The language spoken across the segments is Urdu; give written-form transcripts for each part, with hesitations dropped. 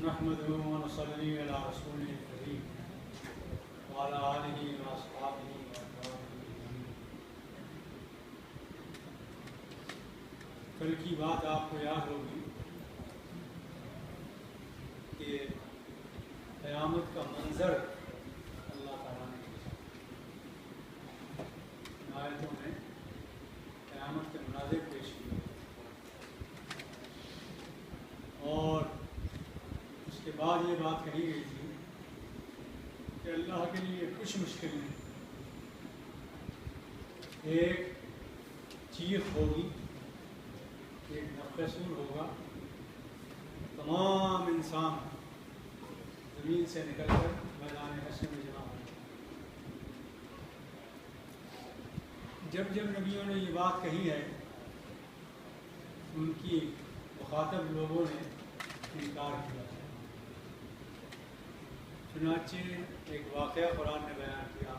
نحمده ونصلي على رسوله الكريم وعلى آله وأصحابه وأتباعه. کل کی بات آپ کو یاد ہوگی کہ قیامت کا منظر اللہ تعالیٰ نے ان آیتوں میں قیامت کے مناظر پیش کیے اور اس کے بعد یہ بات کہی گئی تھی کہ اللہ کے لیے کچھ مشکل نہیں. ایک چیخ ہوگی، ایک نفخہ صور ہوگا، تمام انسان زمین سے نکل کر میدان حشر میں جمع ہوں گے. جب جب نبیوں نے یہ بات کہی ہے ان کی مخاطب لوگوں نے انکار کیا. چنانچہ ایک واقعہ قرآن نے بیان کیا،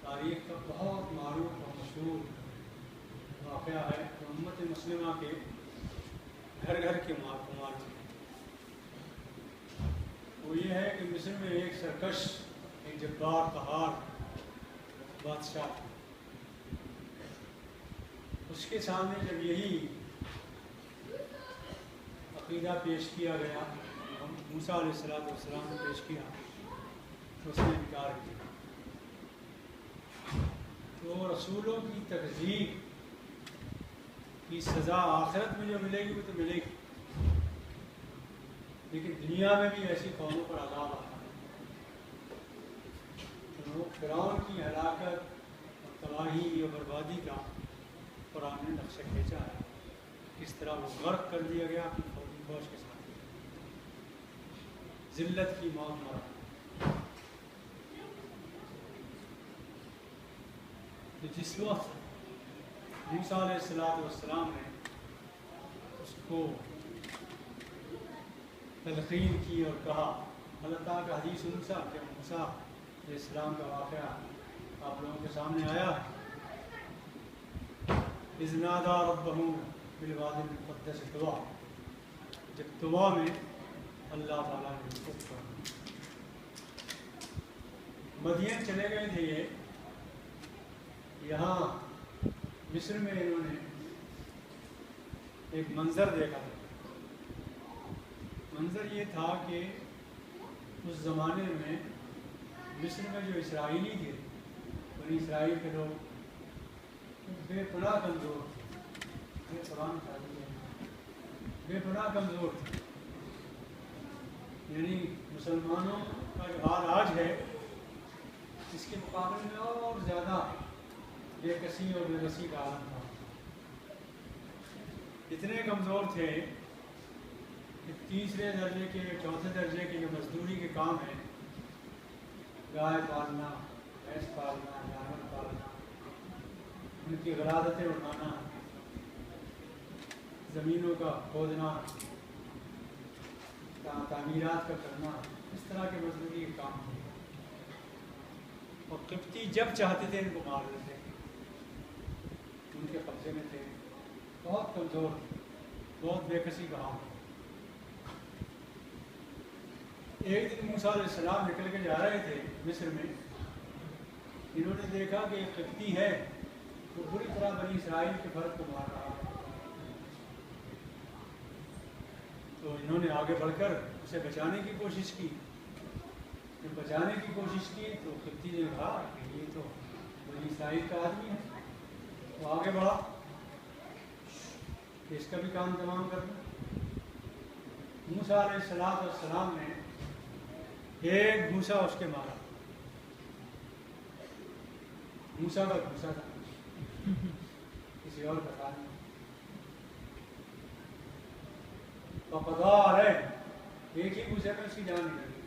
تاریخ کا بہت معروف اور مشہور واقعہ ہے کہ امت مسلمہ کے گھر گھر کے کمار تھے. وہ یہ ہے کہ مصر میں ایک سرکش، ایک جبار قہار بادشاہ تھا. اس کے سامنے جب یہی عقیدہ پیش کیا گیا، موسیٰ علیہ السلام نے پیش کیا تو اس نے انکار کیا. تو رسولوں کی تکذیب کی سزا آخرت میں جو ملے گی وہ تو ملے گی، لیکن دنیا میں بھی ایسی قوموں پر عذاب آتا ہے. فرعون کی ہلاکت اور تباہی اور بربادی کا قرآن نے نقشہ کھینچا ہے، کس طرح وہ غرق کر دیا گیا اپنی فوج کے ساتھ، ذلت کی موت مرا. تو جس وقت موسیٰ علیہ السلام نے اس کو تلقین کی اور کہا، اللہ تعالیٰ کا حدیث موسیٰ کہ موسیٰ علیہ السلام کا واقعہ آپ لوگوں کے سامنے آیا ہے. اذ نادى ربه بالوادی المقدس طویٰ، جب طویٰ میں اللہ تعالیٰ نے اس کو پکڑا. مدین چلے گئے تھے یہ، یہاں مصر میں انہوں نے ایک منظر دیکھا تھا. منظر یہ تھا کہ اس زمانے میں مصر میں جو اسرائیلی تھے، بنی اسرائیل کے لوگ بے پناہ کمزور تھے، بے پناہ کمزور تھے. یعنی مسلمانوں کا جو حال آج ہے اس کے مقابلے میں اور زیادہ بے کسی اور بے بسی کا عالم تھا. اتنے کمزور تھے کہ تیسرے درجے کے، چوتھے درجے کے جو مزدوری کے کام ہیں، گائے پالنا، بھینس پالنا، جانور پالنا، ان کی غلازتیں اٹھانا، زمینوں کا کھودنا، تعمیرات کا کرنا، اس طرح کے مزدوری کے کام تھے. اور قبطی جب چاہتے تھے ان کو مار دیتے، ان کے قبضے میں تھے. بہت کمزور، بہت بے کسی کا حال. ایک دن موسیٰ علیہ السلام نکل کے جا رہے تھے مصر میں، انہوں نے دیکھا کہ ایک قبطی ہے وہ بری طرح بنی اسرائیل کے فرد کو مار رہا ہے. تو انہوں نے آگے بڑھ کر اسے بچانے کی کوشش کی. جب بچانے کی کوشش کی تو قبطی نے کہا کہ یہ تو بنی اسرائیل کا آدمی ہے. وہ آگے بڑھا کہ اس کا بھی کام تمام کرنا. موسیٰ علیہ السلام نے ایک گھوسا اس کے مارا. موسیٰ کا گھوسا تھا، کسی اور کا کام نہیں. وقضى ہے ایک ہی گھوسے میں اس کی جان نکل گئی.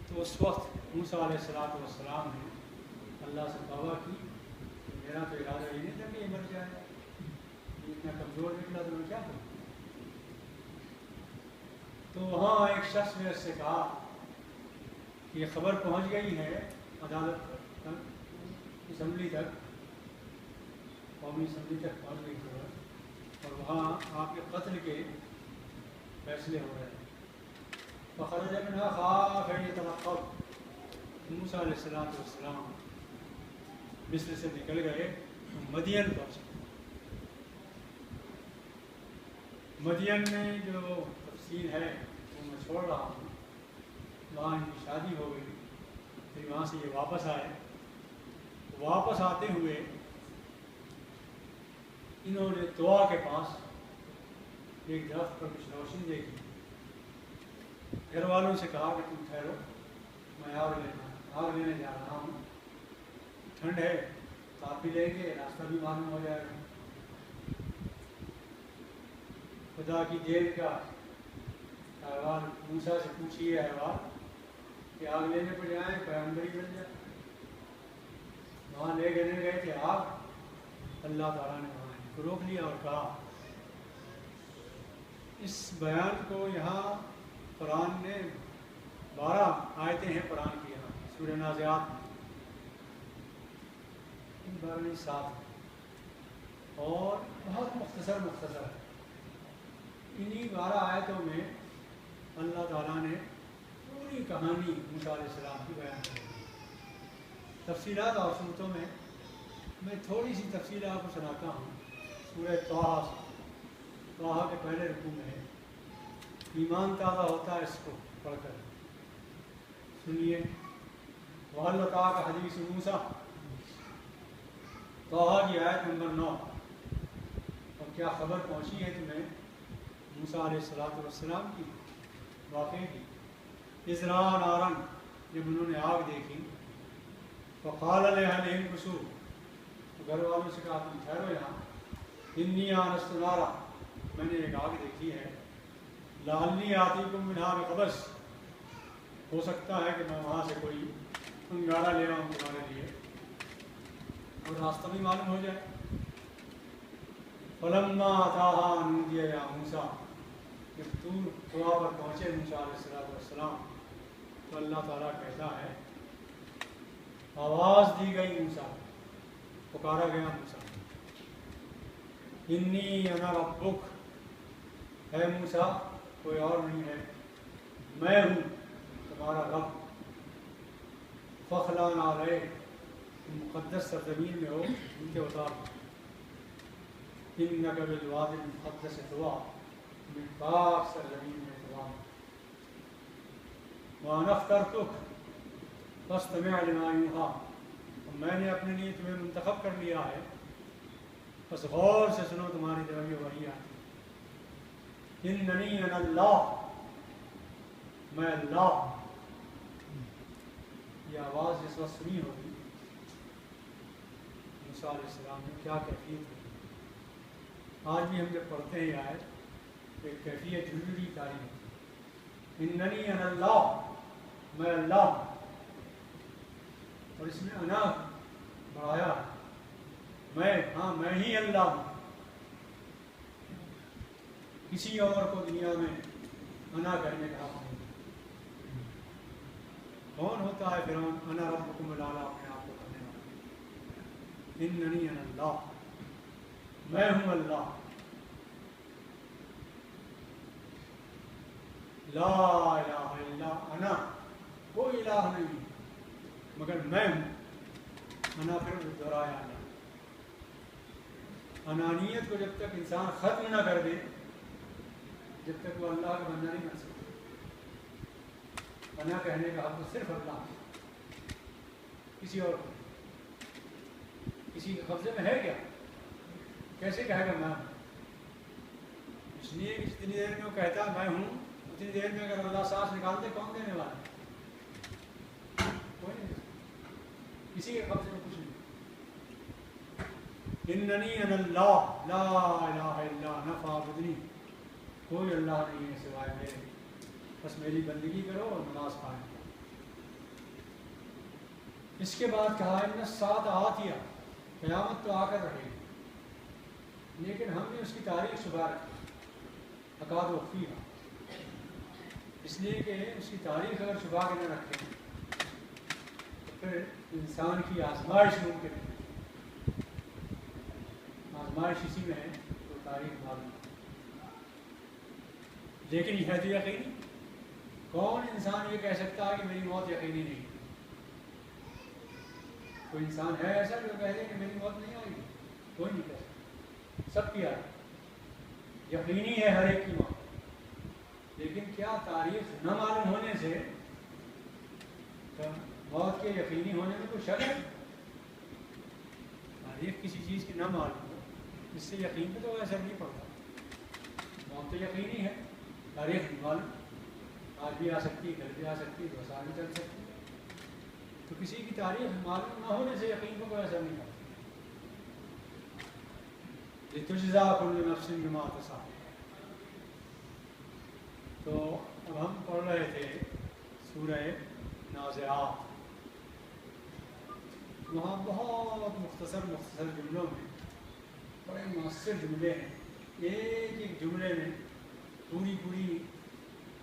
تو اس وقت موسیٰ علیہ السلام نے اللہ سے توبہ کی کہ میرا تو ارادہ یہ نہیں تھا کہ یہ مر جائے، یہ اتنا کمزور نکلا تو میں کیا کروں. تو وہاں ایک شخص نے اس سے کہا کہ یہ خبر پہنچ گئی ہے عدالت تک، اسمبلی تک، قومی اسمبلی تک پہنچ گئی خبر اور وہاں آپ کے قتل کے فیصلے ہو رہے ہیں. فخرج منها خائفا يترقب، موسیٰ علیہ السلام مصر سے نکل گئے، مدین پہنچے. مدین میں جو تفصیل ہے وہ میں چھوڑ رہا ہوں. وہاں ان کی شادی ہو گئی، پھر وہاں سے یہ واپس آئے. واپس آتے ہوئے انہوں نے طوا کے پاس ایک درخت پر کچھ روشنی دیکھی. گھر والوں سے کہا کہ تم ٹھہرو، میں آگ لینے جا رہا ہوں. ٹھنڈ ہے تو آپ بھی لیں گے، راستہ بھی معلوم ہو جائے گا. خدا کی دیر کا احوال موسیٰ سے پوچھیے احوال کہ آگ لینے پہ جائیں پیغمبر ہی بن جائے. وہاں لے گئے تھے آگ. اللہ تعالیٰ نے وہاں ان کو روک لیا اور کہا. اس بیان کو یہاں قرآن نے 12 آیتیں ہیں قرآن کی، یہاں سورہ نازعات میں 7 اور بہت مختصر ہے. انہی 12 آیتوں میں اللہ تعالیٰ نے پوری کہانی موسیٰ علیہ السلام کی بیان کی. تفصیلات اور صورتوں میں تھوڑی سی تفصیل آپ کو سناتا ہوں. سورہ طٰہٰ کے پہلے رکوع میں ہے. ایمان تازہ ہوتا ہے اس کو پڑھ کر. سنیے. وَهَلْ أَتَاكَ حَدِيثُ مُوسَىٰ، طٰہٰ کی آیت نمبر 9. اور کیا خبر پہنچی ہے تمہیں موسیٰ علیہ السلام کی واقعے کی. اِذْ رَأَىٰ نَارًا، جب انہوں نے آگ دیکھی. فَقَالَ لِأَهْلِهِ امْكُثُوا، گھر والوں سے کہا تم ٹھہرو یہاں. إِنِّي آنَسْتُ نَارًا، میں نے ایک آگ دیکھی ہے. لَعَلِّي آتِيكُم مِّنْهَا بِقَبَسٍ، ہو سکتا ہے کہ میں وہاں سے کوئی انگارہ لے آؤں تمہارے لیے اور راستہ بھی معلوم ہو جائے. فَلَمَّا أَتَاهَا نُودِيَ يَا مُوسَىٰ، جب طوا پر پہنچے موسیٰ علیہ السلام تو اللہ تعالیٰ کہتا ہے، آواز دی گئی موسیٰ، پکارا گیا موسیٰ. انی انا ربک، ہے موسیٰ کوئی اور نہیں ہے، میں ہوں تمہارا رب. فخلعن علیک، تم مقدس سرزمین میں ہو ان کے اتار. انک بالوادی المقدس طویٰ، میں پاک سرزمین میں طوا. وانا اخترتک فاستمع لما یوحیٰ، میں نے اپنے لیے تمہیں منتخب کر لیا ہے، بس غور سے سنو تمہاری طرف یہ وحی آتی. اننی انا اللہ، میں اللہ. یہ آواز جس وقت سنی ہوگی موسیٰ علیہ السلام نے کیا کیفیت ہے. آج بھی ہم جب پڑھتے ہیں آیت ایک کیفیت جلدی تاری ہے. اننی انا اللہ، میں اللہ. اور اس میں انا بڑھایا، میں ہی اللہ ہوں. کسی اور کو دنیا میں انا کرنے کا حق نہیں. کون ہوتا ہے فرعون انا ربکم الاعلیٰ اپنے آپ کو کرنے والا؟ اننی انا اللہ، میں ہوں اللہ. لا الہ الا انا، کوئی الہ نہیں مگر میں ہوں. انا پھر دہرایا اللہ. انانیت کو جب تک انسان ختم نہ کر دے جب تک وہ اللہ کا بندہ نہیں بن سکتا. انا کہنے کا حق صرف اللہ، کسی اور کو. کسی کے قبضے میں ہے کیا؟ کیسے کہے گا میں؟ اس لیے کہ جتنی دیر میں وہ کہتا میں ہوں اتنی دیر میں اگر اللہ سانس نکالتے کون دینے والا ہے؟ کوئی نہیں. کسی کے قبضے میں کچھ نہیں. اننی انا اللہ لا الہ الا انا فاعبدنی، کوئی اللہ نہیں ہے سوائے میرے، بس میری بندگی کرو اور نماز قائم کرو. اس کے بعد کہا ان الساعۃ آتیہ، قیامت تو آ کر رہے گی لیکن ہم نے اس کی تاریخ چھپا رکھی. اکاد اخفیہا، اس لیے کہ اس کی تاریخ اگر چھپا کے نہ رکھیں تو پھر انسان کی آزمائش ممکن ہے. آزمائش اسی میں ہے تو تاریخ معلوم، لیکن یہ ہے تو یقینی. کون انسان یہ کہہ سکتا ہے کہ میری موت یقینی نہیں؟ کوئی انسان ہے ایسا جو کہہ دے کہ میری موت نہیں آئے گی؟ کوئی نہیں کہہ سکتا. سب کی آئے، یقینی ہے ہر ایک کی موت. لیکن کیا تاریخ نہ معلوم ہونے سے موت کے یقینی ہونے میں کوئی شک ہے؟ تاریخ کسی چیز کی نہ معلوم ہو اس سے یقین پہ تو اثر نہیں پڑتا. موت تو یقینی ہے، تاریخ نہیں معلوم. آج بھی آ سکتی ہے، کل بھی آ سکتی ہے، 2 سال بھی چل سکتی ہے. تو کسی کی تاریخ معلوم نہ ہونے سے یقین کو کوئی اثر نہیں پڑتا. لِتُجْزَىٰ كُلُّ نَفْسٍ بِمَا كَسَبَتْ. تو اب ہم پڑھ رہے تھے سورہ نازعات. وہاں بہت مختصر جملوں میں بڑے مؤثر جملے ہیں. ایک ایک جملے میں پوری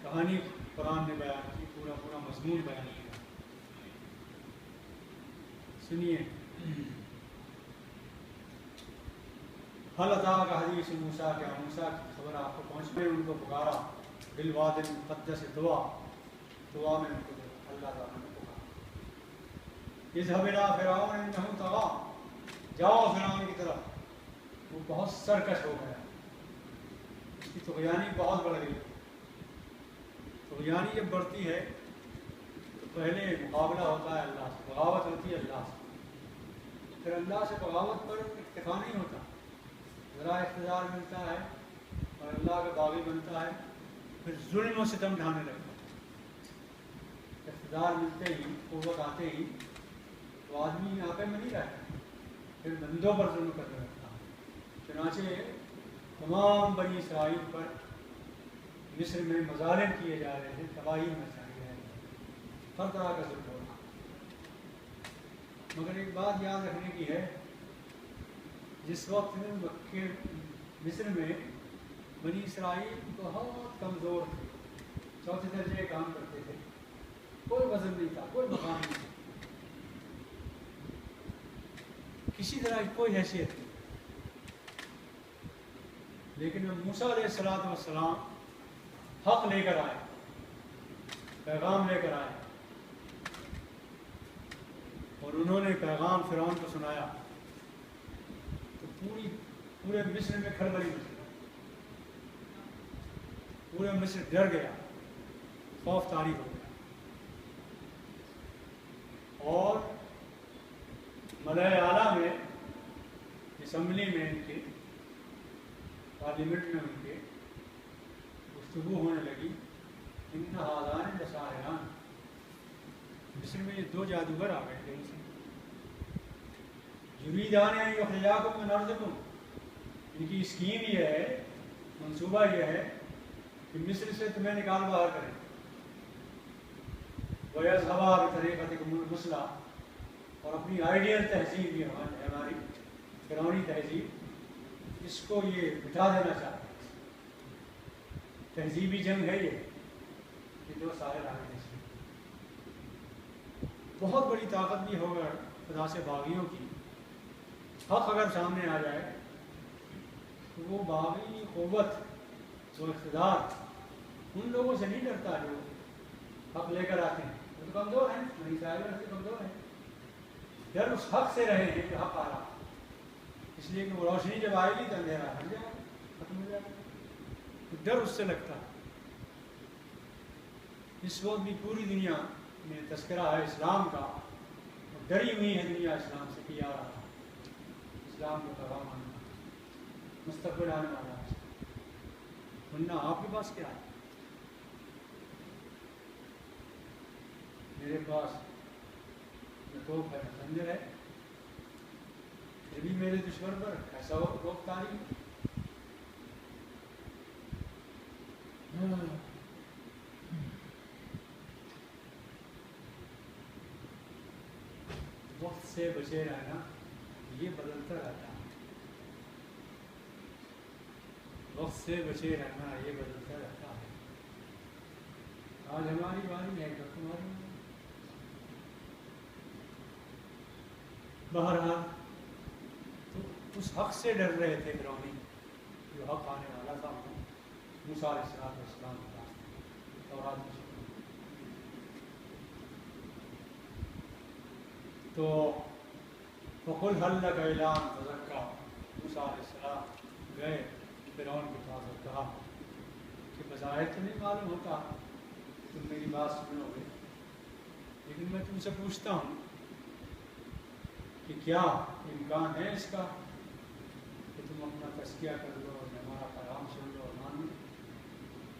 کہانی قرآن نے بیان کی، پورا مضمون بیان کیا. سنیے. حل اتاک حدیث موسیٰ، کیا موسیٰ کی خبر آپ کو پہنچ گئی؟ ان کو پکارا بالواد المقدس طویٰ میں ان کو اللہ تعالیٰ نے پکارا. اذهب الی فرعون انہ طغیٰ، جاؤ فرعون کی طرف، وہ بہت سرکش ہو گیا، اس کی طغیانی بہت بڑھ گئی. طغیانی جب بڑھتی ہے تو پہلے مقابلہ ہوتا ہے اللہ سے، بغاوت ہوتی ہے اللہ سے. پھر اللہ سے بغاوت پر اکتفا نہیں ہوتا، ذرا اقتدار ملتا ہے اور اللہ کا باغی بنتا ہے، پھر ظلم و ستم ڈھانے لگتا ہے. اقتدار ملتے ہی، قوت آتے ہی تو آدمی آپے میں نہیں رہتا، پھر بندوں پر ظلم کرنے لگتا ہے. چنانچہ تمام بنی اسرائیل پر مصر میں مظالم کیے جا رہے ہیں، تباہی مچائی جا رہی ہے، ہر طرح کا ظلم ہو رہا. مگر ایک بات یاد رکھنے کی ہے، جس وقت مصر میں بنی اسرائیل بہت کمزور تھے، 4تھے درجے کام کرتے تھے، کوئی وزن نہیں تھا، کوئی مقام نہیں تھا، کسی طرح کی کوئی حیثیت نہیں. لیکن موسیٰ علیہ السلام حق لے کر آئے، پیغام لے کر آئے، اور انہوں نے پیغام فرعون کو سنایا تو پورے مصر میں کھلبلی مچ گئی. پورے مصر ڈر گیا، خوف طاری ہو گیا، اور ملأ اعلیٰ میں، اسمبلی میں، ان کے پارلیمنٹ میں ان کے گفتگو ہونے لگی. ان ھذان لساحران، مصر میں یہ 2 جادوگر آ گئے تھے، یریدان ان یخرجاکم من ارضکم. ان کی اسکیم یہ ہے، منصوبہ یہ ہے کہ مصر سے تمہیں نکال باہر کریں. وَيَذْهَبَا بِطَرِيقَتِكُمُ الْمُثْلَىٰ، اور اپنی آئیڈیل تہذیب یہ ہماری فرعونی تہذیب، اس کو یہ مٹا دینا چاہتے ہیں. تہذیبی جنگ ہے یہ 2 ساحر آ گئے. بہت بڑی طاقت بھی ہوگا خدا سے باغیوں کی. حق اگر سامنے آ جائے تو وہ باغی قوت، وہ اقتدار ان لوگوں سے نہیں ڈرتا جو حق لے کر آتے ہیں. وہ تو کمزور ہیں، بنی اسرائیل سے کمزور ہیں. ڈر اس حق سے رہے ہیں کہ حق آ رہا، اس لیے کہ وہ روشنی جب آئے گی تو اندھیرا ہٹ جائے گا، ختم ہو جائے گا. تو ڈر اس سے لگتا ہے. اس وقت بھی پوری دنیا میں تذکرہ ہے اسلام کا، اور ڈری ہوئی ہے دنیا اسلام سے کہ آ رہا ہے، اسلام کو پیغام آنے والا، مستقبل آنے والا ہے. ورنہ آپ کے پاس کیا ہے؟ میرے پاس نہ توپ ہے، نہ خنجر ہے، پھر بھی میرے دشمن پر ایسا روک تاری. وقت سے بچے رہنا یہ بدلتا رہتا ہے، وقت سے بچے رہنا یہ بدلتا رہتا ہے. آج ہماری باری ہے، کل تمہاری. بہرحال تو اس حق سے ڈر رہے تھے فرعونی، جو حق آنے والا تھا موسیٰ علیہ السلام کے پاس تورات میں. تو فقل هل لك إلى أن تزكى، موسیٰ علیہ السلام گئے فرعون کے پاس اور کہا کہ بظاہر تو نہیں معلوم ہوتا تم میری بات سنو گے، لیکن میں تم سے پوچھتا ہوں کہ کیا امکان ہے اس کا کہ تم اپنا تزکیہ کر لو اور ہمارا پیغام سن لو اور مان لو.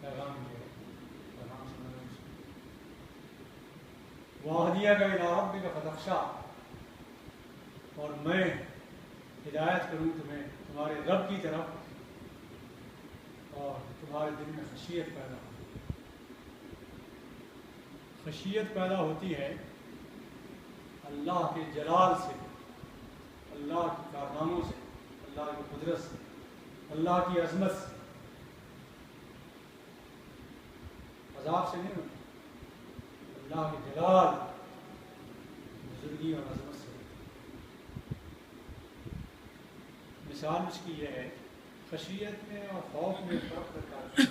پیغام یہ پیغام سن لو. وَأَهْدِيَكَ إِلَىٰ رَبِّكَ فَتَخْشَىٰ، اور میں ہدایت کروں تمہیں تمہارے رب کی طرف اور تمہارے دل میں خشیت پیدا ہو. خشیت پیدا ہوتی ہے اللہ کے جلال سے، اللہ کے کارناموں سے، اللہ کی قدرت سے، اللہ کی عظمت سے. عذاب سے نہیں ہوتی، اللہ کے جلال، بزرگی اور عظمت سے. مثال اس کی یہ ہے، خشیت میں اور خوف میں فرق کرتا ہے.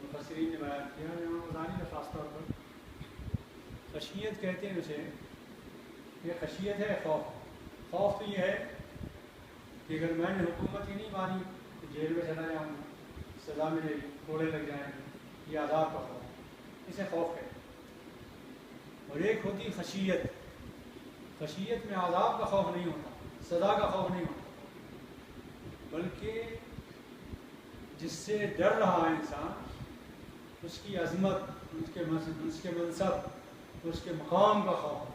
مفسرین نے بیان کیا، امام غزالی نے خاص طور پر خشیت کہتے ہیں اسے. یہ خشیت ہے خوف. خوف تو یہ ہے کہ اگر میں نے حکومت ہی نہیں مانی تو جیل میں چلا جاؤں گا، سزا ملے گی، کوڑے لگ جائیں گے، یہ عذاب کا خوف، اسے خوف کہتے ہیں. اور ایک ہوتی خشیت. خشیت میں عذاب کا خوف نہیں ہوتا، سزا کا خوف نہیں ہوتا، بلکہ جس سے ڈر رہا ہے انسان اس کی عظمت، اس کے منصب، اس کے مقام کا خوف ہوتا ہے.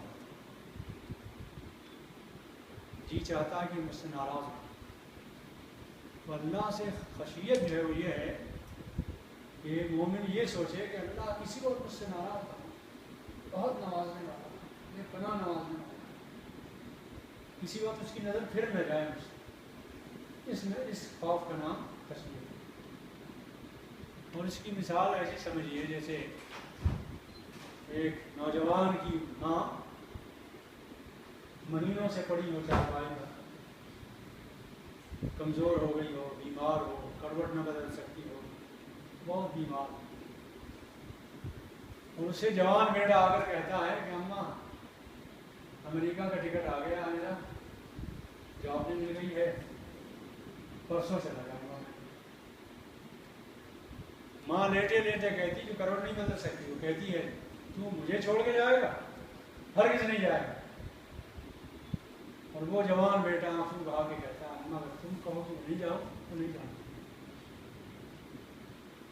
جی چاہتا ہے کہ مجھ سے ناراض ہو. تو اللہ سے خشیت جو ہے وہ یہ ہے کہ مومن یہ سوچے کہ اللہ کسی کو مجھ سے ناراض ہو، بہت نوازنے والا، یہ پناہ نوازنے والا، کسی وقت اس کی نظر پھر نہ جائے مجھ سے. اس خوف کا نام خشیت. اور اس کی مثال ایسی سمجھیے جیسے ایک نوجوان کی ماں مہینوں سے پڑی ہو چارپائی پر، کمزور ہو گئی ہو، بیمار ہو، کروٹ نہ بدل سکتی ہو، بہت بیمار. اور اسے جوان بیٹا آ کر کہتا ہے کہ اماں امریکہ کا ٹکٹ آ گیا ہے میرا، جاب نہیں مل گئی ہے، پرسوں چلا جاؤں گا. ماں لیٹے لیٹے کہتی جو کروڑ نہیں بدل سکتی، وہ کہتی ہے تو مجھے چھوڑ کے جائے گا؟ ہرگز نہیں جائے گا. اور وہ جوان بیٹا آنسو بہا کے کہتا ہے اماں اگر تم کہو کہ نہیں جاؤ تو نہیں جاؤں.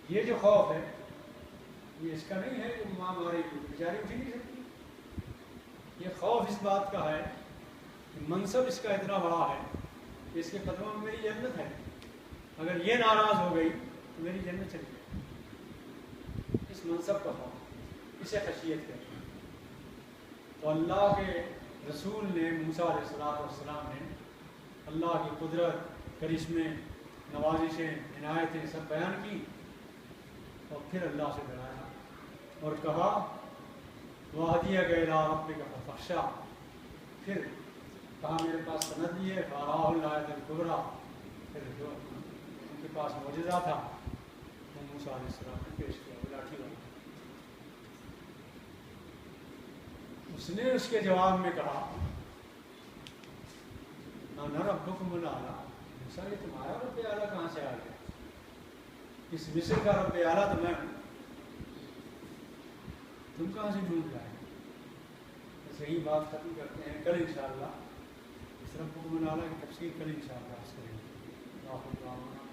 یہ جو خوف ہے یہ اس کا نہیں ہے کہ ماں مارے گی، بیچاری اٹھ ہی نہیں سکتی. یہ خوف اس بات کا ہے کہ منصب اس کا اتنا بڑا ہے کہ اس کے قدموں میں میری جنت ہے، اگر یہ ناراض ہو گئی تو میری جنت چلی گئی. اس منصب کا خوف، اسے خشیت کہتے ہیں. تو اللہ کے رسول نے موسیٰ علیہ السلام نے اللہ کی قدرت، کرشمے، نوازشیں، عنایتیں سب بیان کی اور پھر اللہ سے ڈرایا اور کہا وَأَهْدِيَكَ إِلَىٰ رَبِّكَ فَتَخْشَىٰ. پھر کہا میرے پاس سند بھی ہے، فَأَرَاهُ الْآيَةَ الْكُبْرىٰ. پھر جو ان کے پاس معجزہ تھا وہ موسیٰ علیہ السلام نے پیش کیا، وہ لاٹھی والا. اس نے اس کے جواب میں کہا اَنَا رَبُّكُمُ الْأَعْلَىٰ. موسیٰ یہ تمہارا رب اعلیٰ کہاں سے آ گیا؟ اس مصر کا رب اعلیٰ تو میں ہوں، تم کہاں سے ڈھونڈ لائے؟ بس یہی بات ختم کرتے ہیں. کل انشاءاللہ اس ربُّكُمُ الْأَعْلَىٰ کی تفسیر کل انشاءاللہ کریں گے.